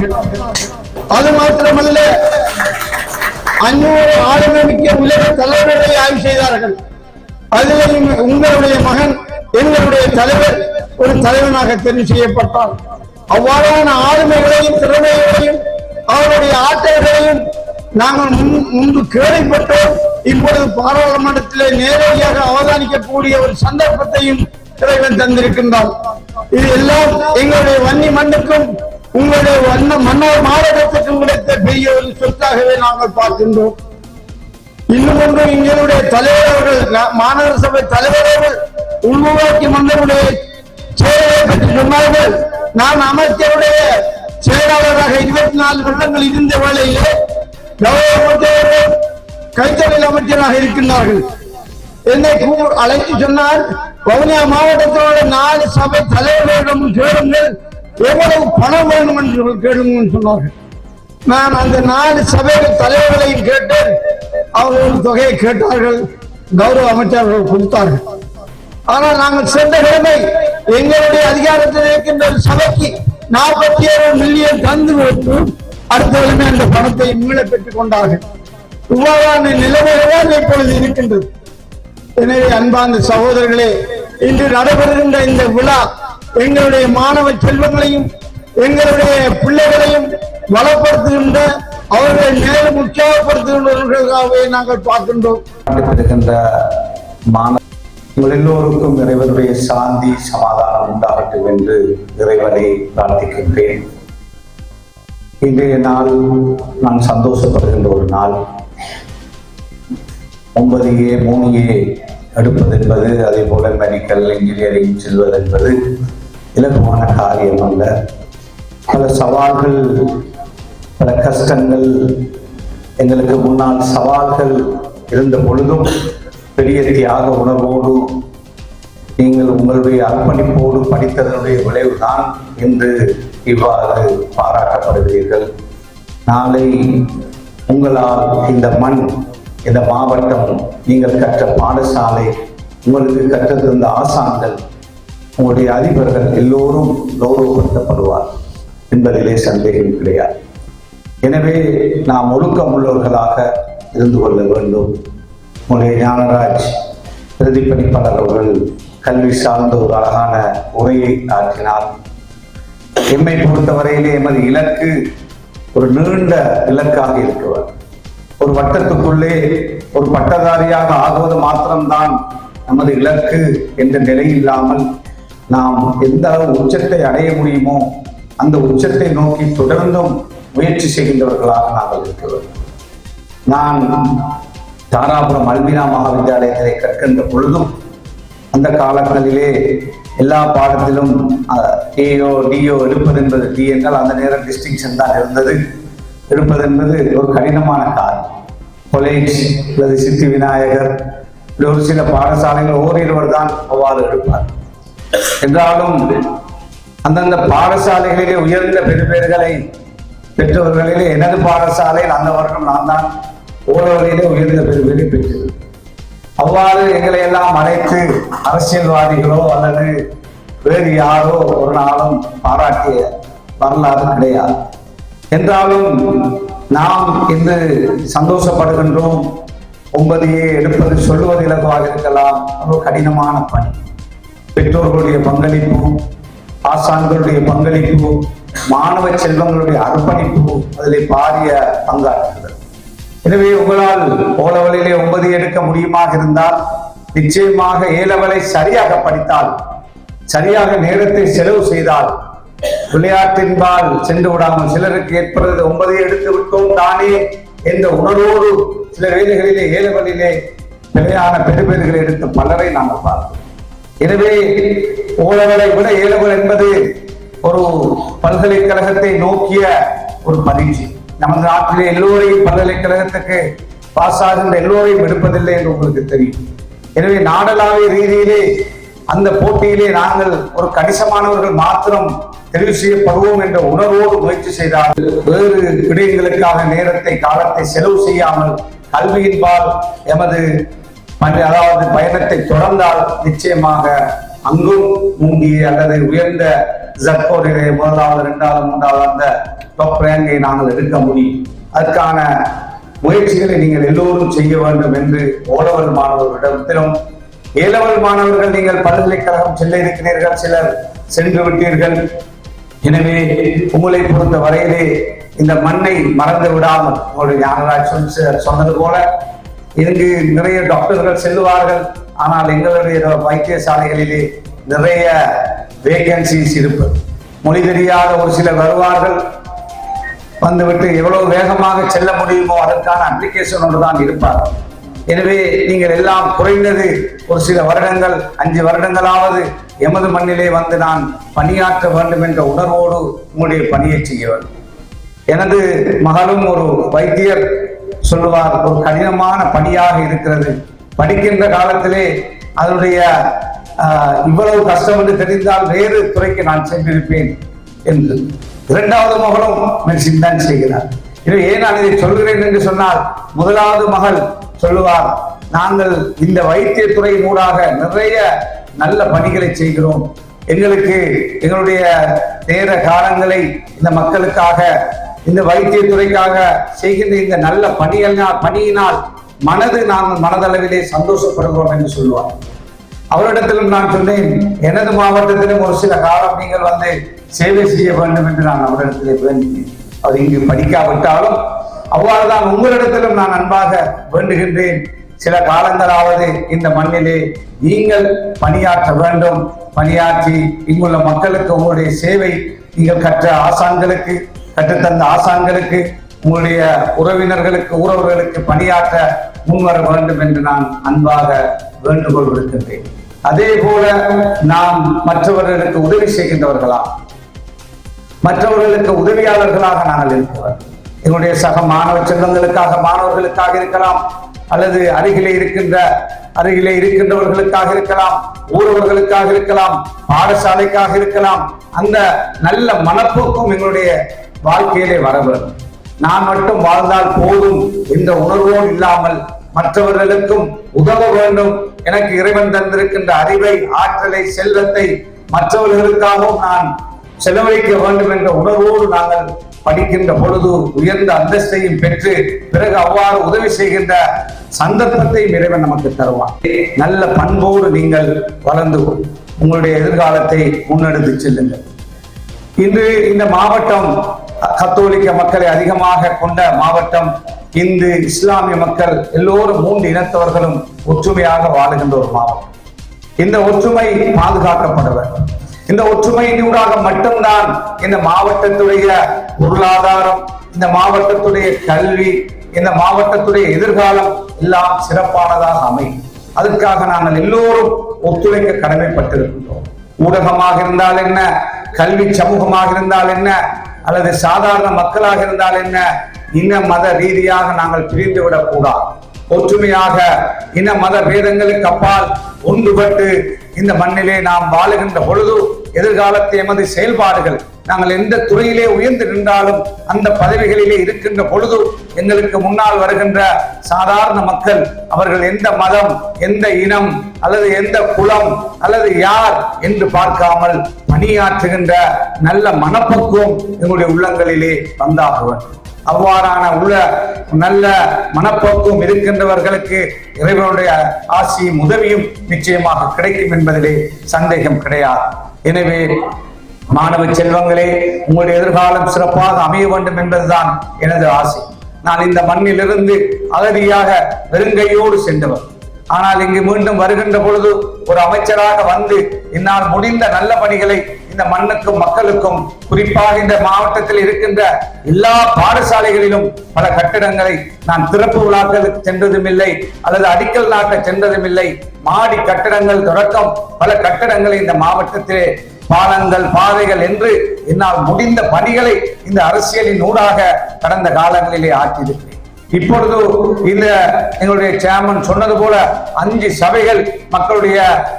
சொன்னார்கள். அது மாத்திரமல்ல, 500 ஆளுமை மிக்க உலக தலைவர்களை ஆய்வு செய்தார்கள். அதில் உங்களுடைய மகன் எங்களுடைய தலைவர் ஒரு தலைவனாக தெரிவு செய்யப்பட்டார். அவ்வாறான ஆளுமைகளையும் திறமைகளையும் அவருடைய ஆற்றல்களையும் நாங்கள் முன்பு கேள்விப்பட்டோம். இப்பொழுது பாராளுமன்றத்திலே நேரடியாக அவதானிக்கக்கூடிய ஒரு சந்தர்ப்பத்தையும் இறைவன் தந்திருக்கின்றார். இது எல்லாம் எங்களுடைய வன்னி மண்ணுக்கும் உங்களுடைய மன்னர் மாவட்டத்துக்கும் கிடைத்த பெரிய ஒரு சொத்தாகவே நாங்கள் பார்க்கின்றோம். இன்னும் ஒன்று, எங்களுடைய தலைவர்கள், மாநகர சபை தலைவர்கள் உள்ளூராட்சி மன்றங்களுடைய செயலை பற்றி சொன்னார்கள். நான் அமைச்சருடைய செயலாளராக 24 வருடங்கள் இருந்த வேளையிலே கௌரவ கைத்தொழில் அமைச்சராக இருக்கின்றார்கள். என்னை அழைத்து சொன்னார், வவுனியா மாவட்டத்தோட 4 சபை தலைவர்களிடம் கேளுங்கள், எவ்வளவு பணம் வேண்டும் என்று கேளுங்கள் சொன்னார்கள். நான் அந்த 4 சபை தலைவர்களையும் கேட்டேன். அவர்கள் தொகையை கேட்டார்கள், கௌரவ அமைச்சர்கள் கொடுத்தார்கள். ஆனால் நாங்கள் சென்ற கிழமை எங்களுடைய அதிகாரத்தில் இருக்கின்ற சபைக்கு 47 மில்லியன் தந்து கொடுத்து அடுத்த கிழமை அந்த பணத்தை மீள பெற்றுக் கொண்டார்கள். இவ்வாறான நிலைமைகள் இப்பொழுது இருக்கின்றது. எனவே அன்பார்ந்த சகோதரர்களே, இன்று நடைபெறுகின்ற இந்த விழா எங்களுடைய மாணவ செல்வங்களையும் எங்களுடைய பிள்ளைகளையும் வளப்படுத்துகின்ற, அவர்களை மேலும் உற்சாகப்படுத்துகின்றவர்களாகவே நாங்கள் பார்க்கின்றோம். உங்கள் எல்லோருக்கும் இறைவனுடைய சாந்தி சமாதானம் உண்டாகட்டும் என்று இறைவனை பிரார்த்திக்கின்றேன். இன்றைய நாள் நான் சந்தோஷப்படுகின்ற ஒரு நாள். 9A 3A எடுப்பது என்பது, அதே போல மெடிக்கல் இன்ஜினியரிங் செல்வது என்பது இலகுவான காரியம் அல்ல. பல சவால்கள், பல கஷ்டங்கள் எங்களுக்கு முன்னால் சவால்கள் இருந்த பொழுதும் பெரிய தியாக உணர்வோடு நீங்கள் உங்களுடைய அர்ப்பணிப்போடு படித்ததனுடைய விளைவுதான் என்று இவ்வாறு பாராட்டப்படுகிறீர்கள். நாளை உங்களால் இந்த மண், இந்த மாவட்டம், நீங்கள் கற்ற பாடசாலை, உங்களுக்கு கற்றிருந்த ஆசான்கள், உங்களுடைய அதிபர்கள் எல்லோரும் கௌரவப்படுத்தப்படுவார் என்பதிலே சந்தேகம் கிடையாது. எனவே நாம் ஒழுக்கம் உள்ளவர்களாக இருந்து கொள்ள வேண்டும். உங்களுடைய ஞானராஜ் பிரதிபலிப்பாளர் அவர்கள் கல்வி சார்ந்த ஒரு அழகான உரையை ஆற்றினார். எம்மை பொறுத்தவரையிலே எமது இலக்கு ஒரு நீண்ட இலக்காக இருக்கிறார். ஒரு வட்டத்துக்குள்ளே ஒரு பட்டதாரியாக ஆகுவது மாத்திரம்தான் நமது இலக்கு என்ற நிலை இல்லாமல், நாம் எந்த அளவு உச்சத்தை அடைய முடியுமோ அந்த உச்சத்தை நோக்கி தொடர்ந்தும் முயற்சி செய்கின்றவர்களாக நாங்கள் இருக்கிறோம். நான் தாராபுரம் அல்பினா மகாவித்யாலயத்திலே கற்கின்ற பொழுதும் அந்த காலங்களிலே எல்லா பாடத்திலும் ஏயோ டியோ எடுப்பது என்பது, டி என்றால் அந்த நேரம் டிஸ்டிங்ஷன் தான் இருந்தது, எடுப்பது என்பது ஒரு கடினமான காரியம். கொலேஜ் அல்லது சித்தி விநாயகர் ஒரு சில பாடசாலைகள் ஓரிருவர் தான் அவ்வாறு எடுப்பார். என்றாலும் அந்தந்த பாடசாலைகளிலே உயர்ந்த பெருபேறுகளை பெற்றவர்களிலே எனது பாடசாலையில் அந்த வருடம் நான் தான் ஓரவரையிலே உயர்ந்த பெருபேரை பெற்றது. அவ்வாறு எங்களை எல்லாம் அழைத்து அரசியல்வாதிகளோ அல்லது வேறு யாரோ ஒரு நாளும் பாராட்டிய வரலாறு கிடையாது. என்றாலும் நாம் இன்று சந்தோஷப்படுகின்றோம். 9A எடுப்பது சொல்லுவது இலகுவாக இருக்கலாம், ஒரு கடினமான பணி. பெற்றோர்களுடைய பங்களிப்பு, ஆசான்களுடைய பங்களிப்பு, மாணவ செல்வங்களுடைய அர்ப்பணிப்பு அதில் பாரிய பங்காற்றுகிறது. எனவே உங்களால் ஓலவலிலே 9 எடுக்க முடியுமாக இருந்தால் நிச்சயமாக ஏலவலை சரியாக படித்தால், சரியாக நேரத்தை செலவு செய்தால், விளையாட்டின்பால் சென்று விடாமல், சிலருக்கு ஏற்படுறது 9 எடுத்து விட்டோம் தானே என்ற உணர்வோடு சில வேலைகளிலே ஏலவலிலே நிலையான பெருபேறுகளை எடுத்த பலரை நாங்கள் பார்த்தோம். எனவே ஓலவலை விட ஏலவல் என்பது ஒரு பல்கலைக்கழகத்தை நோக்கிய ஒரு பரீட்சை. நமது நாட்டிலே எல்லோரையும் பல்கலைக்கழகத்துக்கு பாஸ் ஆகின்ற எல்லோரையும் எடுப்பதில்லை என்று உங்களுக்கு தெரியும். எனவே நாடளாவிய ரீதியிலே அந்த போட்டியிலே நாங்கள் ஒரு கணிசமானவர்கள் மாத்திரம் தெரிவு செய்யப்படுவோம் என்ற உணர்வோடு முயற்சி செய்தால், வேறு விடயங்களுக்காக நேரத்தை காலத்தை செலவு செய்யாமல் கல்வியின்பால் எமது அதாவது பயணத்தை தொடர்ந்தால் நிச்சயமாக அங்கும் முங்கிய அல்லது உயர்ந்த ஜட்கோரிலே 1வது 2வது 3வது அந்த டாப் ரேங்கை நாங்கள் எடுக்க முடியும். அதற்கான முயற்சிகளை நீங்கள் எல்லோரும் செய்ய வேண்டும் என்று ஓலவல் மாணவர்களிடத்திலும், ஏலவல் மாணவர்கள் நீங்கள் பல்கலைக்கழகம் செல்ல இருக்கிறீர்கள், சிலர் சென்று விட்டீர்கள். எனவே உங்களை பொறுத்த வரையிலே இந்த மண்ணை மறந்து விடாமல், உங்களுடைய ஞானராஜ் சொன்னது போல இங்கு நிறைய டாக்டர்கள் செல்லுவார்கள், ஆனால் எங்களுடைய வைத்தியசாலைகளிலே நிறைய வேகன்சிஸ் இருப்பது. மொழி தெரியாத ஒரு சிலர் வருவார்கள், வந்துவிட்டு எவ்வளவு வேகமாக செல்ல முடியுமோ அதற்கான அப்ளிகேஷனோடு தான் இருப்பார்கள். எனவே நீங்கள் எல்லாம் குறைந்தது ஒரு சில வருடங்கள் 5 வருடங்களாவது எமது மண்ணிலே வந்து நான் பணியாற்ற வேண்டும் என்ற உணர்வோடு உங்களுடைய பணியை செய்ய வேண்டும். எனது மகளும் ஒரு வைத்தியர் சொல்லுவார், ஒரு கடினமான பணியாக இருக்கிறது, படிக்கின்ற காலத்திலே அதனுடைய இவ்வளவு கஷ்டம் என்று தெரிந்தால் வேறு துறைக்கு நான் சென்றிருப்பேன் என்று. 2வது மகளும் மெடிசின் தான் செய்கிறார். எனவே ஏன் நான் இதை சொல்கிறேன் என்று சொன்னால், 1வது மகள் சொல்லுவார், நாங்கள் இந்த வைத்தியத்துறை மூடாக நிறைய நல்ல பணிகளை செய்கிறோம், எங்களுக்கு எங்களுடைய நேர காலங்களை இந்த மக்களுக்காக இந்த வைத்தியத்துறைக்காக செய்கின்ற இந்த நல்ல பணியினால் நாங்கள் மனதளவிலே சந்தோஷப்படுகிறோம் என்று சொல்லுவார். அவரிடத்திலும் நான் சொன்னேன், எனது மாவட்டத்திலும் ஒரு சில காலம் நீங்கள் வந்து சேவை செய்ய வேண்டும் என்று நான் அவரிடத்திலே வேண்டினேன். அவர் இங்கு படிக்காவிட்டாலும் அவ்வாறுதான் உங்களிடத்திலும் நான் அன்பாக வேண்டுகின்றேன், சில காலங்களாவது இந்த மண்ணிலே நீங்கள் பணியாற்ற வேண்டும். பணியாற்றி இங்குள்ள மக்களுக்கு உங்களுடைய சேவை, நீங்கள் கற்றுத்தந்த ஆசான்களுக்கு, உங்களுடைய உறவினர்களுக்கு, உறவுகளுக்கு பணியாற்ற முன்வர வேண்டும் என்று நான் அன்பாக வேண்டுகோள் விடுக்கின்றேன். அதே போல நாம் மற்றவர்களுக்கு உதவி செய்கின்றவர்களா, மற்றவர்களுக்கு உதவியாளர்களாக நாங்கள் இருக்கிறோம். எங்களுடைய சக மாணவ செல்வங்களுக்காக, மாணவர்களுக்காக இருக்கலாம், அல்லது அருகிலே இருக்கின்றவர்களுக்காக இருக்கலாம், ஊரவர்களுக்காக இருக்கலாம், பாடசாலைக்காக இருக்கலாம். அந்த நல்ல மனப்போக்கும் எங்களுடைய வாழ்க்கையிலே வர வேண்டும். நான் மட்டும் வாழ்ந்தால் போதும் என்ற உணர்வோடு இல்லாமல் மற்றவர்களுக்கும் உதவ வேண்டும். எனக்கு இறைவன் தந்திருக்கின்ற அறிவை, ஆற்றலை, செல்வத்தை மற்றவர்களுக்காகவும் நான் செலவழிக்க வேண்டும் என்ற உணர்வோடு நாங்கள் படிக்கின்ற பொழுது உயர்ந்த அந்தஸ்தையும் பெற்று பிறகு அவ்வாறு உதவி செய்கின்ற சந்தர்ப்பத்தை இறைவன் நமக்கு தருவான். நல்ல பண்போடு நீங்கள் வளர்ந்து உங்களுடைய எதிர்காலத்தை முன்னெடுத்து செல்லுங்கள். இன்று இந்த மாவட்டம் கத்தோலிக்க மக்களை அதிகமாக கொண்ட மாவட்டம். இந்து இஸ்லாமிய மக்கள் எல்லோரும் 3 இனத்தவர்களும் ஒற்றுமையாக வாழுகின்ற ஒரு மாவட்டம். இந்த ஒற்றுமை பாதுகாக்கப்பட வேண்டும். இந்த ஒற்றுமையினூடாக மட்டும்தான் இந்த மாவட்டத்துடைய பொருளாதாரம், இந்த மாவட்டத்துடைய கல்வி, இந்த மாவட்டத்துடைய எதிர்காலம் எல்லாம் சிறப்பானதாக அமையும். அதற்காக நாங்கள் எல்லோரும் ஒத்துழைக்க கடமைப்பட்டிருக்கின்றோம். ஊடகமாக இருந்தால் என்ன, கல்வி சமூகமாக இருந்தால் என்ன, அல்லது சாதாரண மக்களாக இருந்தால் என்ன, இன மத ரீதியாக நாங்கள் பிரிந்துவிடக் கூடாது. ஒற்றுமையாக இன மத பேதங்களுக்கு அப்பால் ஒன்றுபட்டு இந்த மண்ணிலே நாம் வாழுகின்ற பொழுது எதிர்காலத்தை எமது செயல்பாடுகள், நாங்கள் எந்த துறையிலே உயர்ந்து நின்றாலும் அந்த பதவிகளிலே இருக்கின்ற பொழுது எங்களுக்கு முன்னால் வருகின்ற சாதாரண மக்கள், அவர்கள் எந்த மதம், எந்த இனம் அல்லது எந்த குலம் அல்லது யார் என்று பார்க்காமல் பணியாற்றுகின்ற நல்ல மனப்பக்குவம் எங்களுடைய உள்ளங்களிலே வந்தாக வேண்டும். அவ்வாறான நல்ல மனப்போக்கும் இருக்கின்றவர்களுக்கு இறைவனுடைய ஆசியும் உதவியும் நிச்சயமாக கிடைக்கும் என்பதிலே சந்தேகம் கிடையாது. எனவே மாணவ செல்வங்களே, உங்களுடைய எதிர்காலம் சிறப்பாக அமைய வேண்டும் என்பதுதான் எனது ஆசை. நான் இந்த மண்ணிலிருந்து அகதியாக வெறுங்கையோடு சென்றவர். ஆனால் இங்கு மீண்டும் வருகின்ற பொழுது ஒரு அமைச்சராக வந்து என்னால் முடிந்த நல்ல பணிகளை இந்த மண்ணுக்கும் மக்களுக்கும், குறிப்பாக இந்த மாவட்டத்தில் இருக்கின்ற எல்லா பாடசாலைகளிலும் பல கட்டிடங்களை நான் திறப்பு விழாக்களுக்கு சென்றதும் இல்லை, அல்லது அடிக்கல் நாட்ட சென்றதும் இல்லை. மாடி கட்டிடங்கள் தொடக்கம் பல கட்டிடங்களை இந்த மாவட்டத்திலே, பாலங்கள், பாதைகள் என்று என்னால் முடிந்த பணிகளை இந்த அரசியலின் ஊடாக கடந்த காலங்களிலே ஆற்றியிருக்கிறேன். இப்பொழுது இந்த எங்களுடைய சேர்மன் சொன்னது போல 5 சபைகள், மக்களுடைய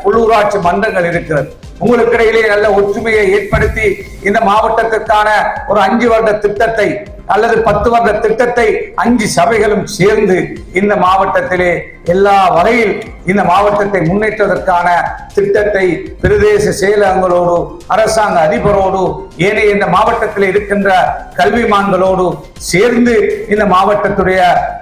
உள்ளூராட்சி மன்றங்கள் இருக்கிறது. உங்களுக்கு இடையிலே நல்ல ஒற்றுமையை ஏற்படுத்தி இந்த மாவட்டத்திற்கான ஒரு 5 வருட திட்டத்தை அல்லது 10 வருட திட்டத்தை 5 சபைகளும் சேர்ந்து இந்த மாவட்டத்திலே எல்லா வகையில் இந்த மாவட்டத்தை முன்னேற்றுவதற்கான திட்டத்தை பிரதேச செயலகங்களோடு அரசாங்க அதிபரோடு ஏனைய இந்த மாவட்டத்தில் இருக்கின்ற கல்விமான்களோடு சேர்ந்து இந்த மாவட்டத்துடைய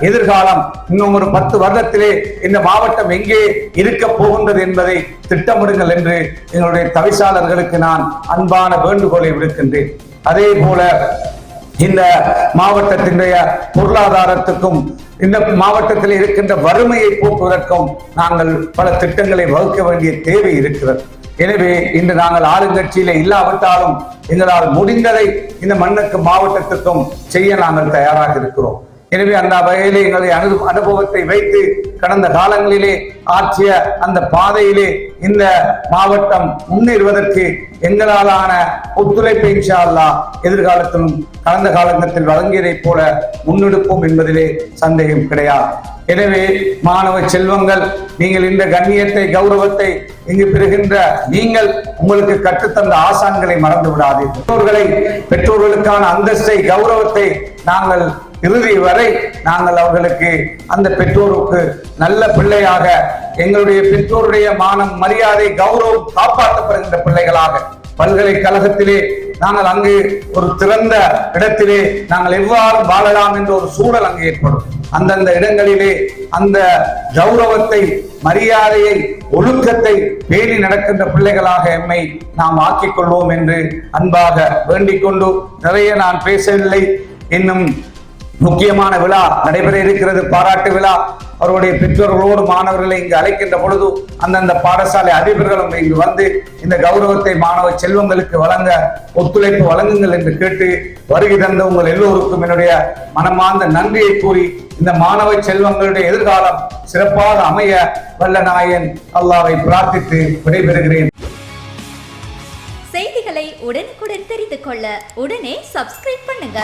எதிர்காலம் இன்னும் ஒரு 10 வருடத்திலே இந்த மாவட்டம் எங்கே இருக்க போகின்றது என்பதை திட்டமிடுங்கள் என்று எங்களுடைய தவிசாளர்களுக்கு நான் அன்பான வேண்டுகோளை விடுக்கின்றேன். அதே போல இந்த மாவட்டத்தினுடைய பொருளாதாரத்துக்கும் இந்த மாவட்டத்தில் இருக்கின்ற வறுமையை போக்குவதற்கும் நாங்கள் பல திட்டங்களை வகுக்க வேண்டிய தேவை இருக்கிறது. எனவே இன்று நாங்கள் ஆளுங்கட்சியில இல்லாவிட்டாலும் எங்களால் முடிந்ததை இந்த மண்ணுக்கு மாவட்டத்துக்கும் செய்ய நாங்கள் தயாராக இருக்கிறோம். எனவே அந்த வகையிலே எங்களுடைய அனுபவத்தை வைத்து கடந்த காலங்களிலே ஆற்றிய அந்த பாதையிலே இந்த மாவட்டம் முன்னேறுவதற்கு எங்களாலான ஒத்துழைப்பை இன்ஷா அல்லாஹ் எதிர்காலத்திலும் கடந்த காலத்தில் வழங்கியதை போல முன்னெடுப்போம் என்பதிலே சந்தேகம் கிடையாது. எனவே மாணவ செல்வங்கள், நீங்கள் இந்த கண்ணியத்தை கௌரவத்தை இங்கு பெறுகின்ற நீங்கள் உங்களுக்கு கற்றுத்தந்த ஆசான்களை மறந்து விடாதீர்கள். பெற்றோர்களுக்கான அந்தஸ்தை கௌரவத்தை நாங்கள் இறுதி வரை நாங்கள் அவர்களுக்கு அந்த பெற்றோருக்கு நல்ல பிள்ளையாக எங்களுடைய பெற்றோருடைய மானம் மரியாதை கௌரவம் காப்பாற்றப்படுகின்ற பிள்ளைகளாக பல்கலைக்கழகத்திலே நாங்கள் அங்கு ஒரு திறந்த இடத்திலே நாங்கள் எவ்வாறு வாழலாம் என்ற ஒரு சூழல் அங்கு ஏற்படும். அந்தந்த இடங்களிலே அந்த கௌரவத்தை மரியாதையை ஒழுக்கத்தை பேணி நடக்கின்ற பிள்ளைகளாக எம்மை நாம் ஆக்கிக் கொள்வோம் என்று அன்பாக வேண்டிக் கொண்டு நிறைய நான் பேசவில்லை. இன்னும் முக்கியமான விழா நடைபெற இருக்கிறது, பாராட்டு விழா. அவருடைய பெற்றோர்களோடு மாணவர்களை இங்கு அழைக்கின்ற பொழுது அந்தந்த பாடசாலை அதிபர்களும் இங்கு வந்து இந்த கௌரவத்தை மாணவ செல்வங்களுக்கு வழங்க ஒத்துழைப்பு வழங்குங்கள் என்று கேட்டு வருகை தந்த உங்கள் எல்லோருக்கும் என்னுடைய மனமார்ந்த நன்றியை கூறி இந்த மாணவ செல்வங்களுடைய எதிர்காலம் சிறப்பாக அமைய வல்ல நாயன் அல்லாஹ்வை பிரார்த்தித்து விடைபெறுகிறேன். செய்திகளை உடனுக்குடன் தெரிந்து கொள்ள உடனே சப்ஸ்கிரைப் பண்ணுங்க.